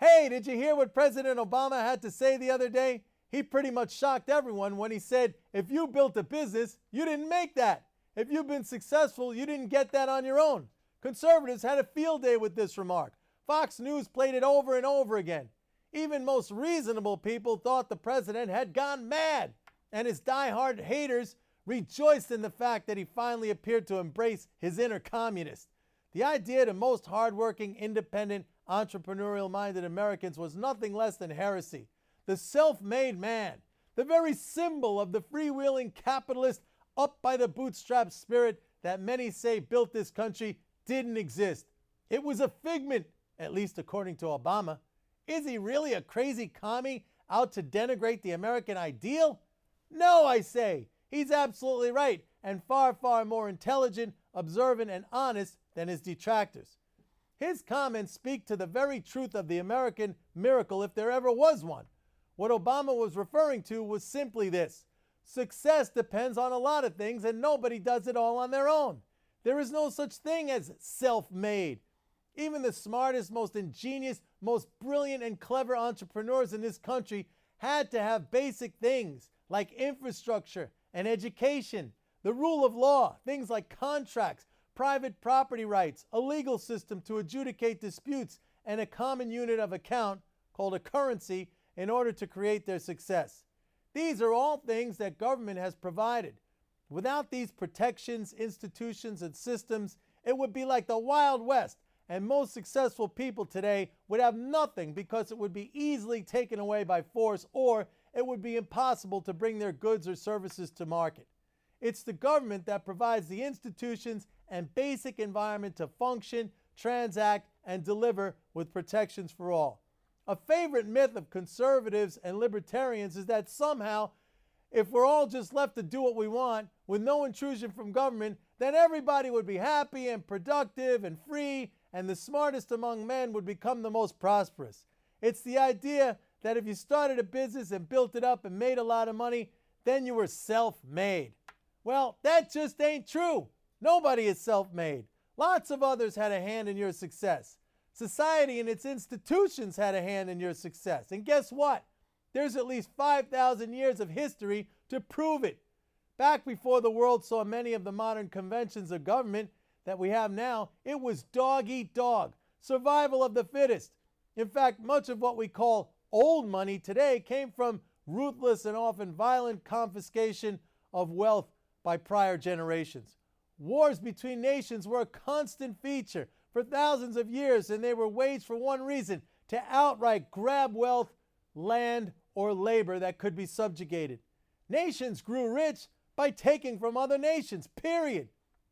Hey, did you hear what President Obama had to say the other day? He pretty much shocked everyone when he said, if you built a business, you didn't make that. If you've been successful, you didn't get that on your own. Conservatives had a field day with this remark. Fox News played it over and over again. Even most reasonable people thought the president had gone mad, and his die-hard haters rejoiced in the fact that he finally appeared to embrace his inner communist. The idea to most hardworking, independent, entrepreneurial-minded Americans was nothing less than heresy. The self-made man, the very symbol of the freewheeling capitalist up-by-the-bootstrap spirit that many say built this country, didn't exist. It was a figment, at least according to Obama. Is he really a crazy commie out to denigrate the American ideal? No, I say. He's absolutely right, and far, far more intelligent, observant, and honest than his detractors. His comments speak to the very truth of the American miracle, if there ever was one. What Obama was referring to was simply this: success depends on a lot of things, and nobody does it all on their own. There is no such thing as self-made. Even the smartest, most ingenious, most brilliant and clever entrepreneurs in this country had to have basic things like infrastructure and education, the rule of law, things like contracts, private property rights, a legal system to adjudicate disputes, and a common unit of account called a currency in order to create their success. These are all things that government has provided. Without these protections, institutions, and systems, it would be like the Wild West, and most successful people today would have nothing because it would be easily taken away by force, or it would be impossible to bring their goods or services to market. It's the government that provides the institutions and basic environment to function, transact, and deliver with protections for all. A favorite myth of conservatives and libertarians is that somehow, if we're all just left to do what we want with no intrusion from government, then everybody would be happy and productive and free, and the smartest among men would become the most prosperous. It's the idea that if you started a business and built it up and made a lot of money, then you were self-made. Well, that just ain't true. Nobody is self-made. Lots of others had a hand in your success. Society and its institutions had a hand in your success. And guess what? There's at least 5,000 years of history to prove it. Back before the world saw many of the modern conventions of government that we have now, it was dog eat dog, survival of the fittest. In fact, much of what we call old money today came from ruthless and often violent confiscation of wealth by prior generations. Wars between nations were a constant feature for thousands of years, and they were waged for one reason: to outright grab wealth, land, or labor that could be subjugated. Nations grew rich by taking from other nations, period.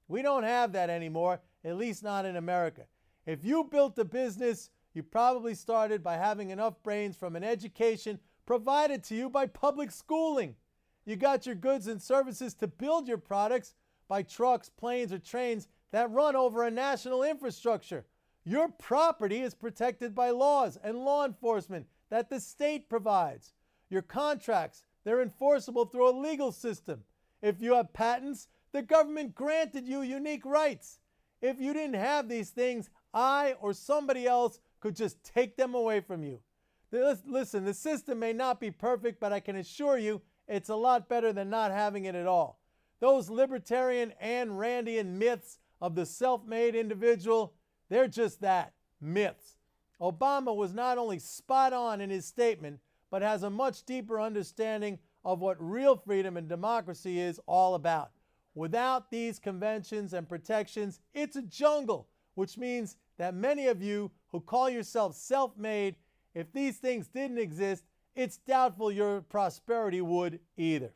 We don't have that anymore, at least not in America. If you built a business, you probably started by having enough brains from an education provided to you by public schooling. You got your goods and services to build your products by trucks, planes, or trains that run over a national infrastructure. Your property is protected by laws and law enforcement that the state provides. Your contracts, they're enforceable through a legal system. If you have patents, the government granted you unique rights. If you didn't have these things, I or somebody else could just take them away from you. Listen, the system may not be perfect, but I can assure you it's a lot better than not having it at all. Those libertarian Ayn Randian myths of the self-made individual, they're just that, myths. Obama was not only spot on in his statement, but has a much deeper understanding of what real freedom and democracy is all about. Without these conventions and protections, it's a jungle, which means that many of you who call yourselves self-made, if these things didn't exist, it's doubtful your prosperity would either.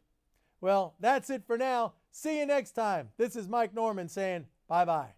Well, that's it for now. See you next time. This is Mike Norman saying bye-bye.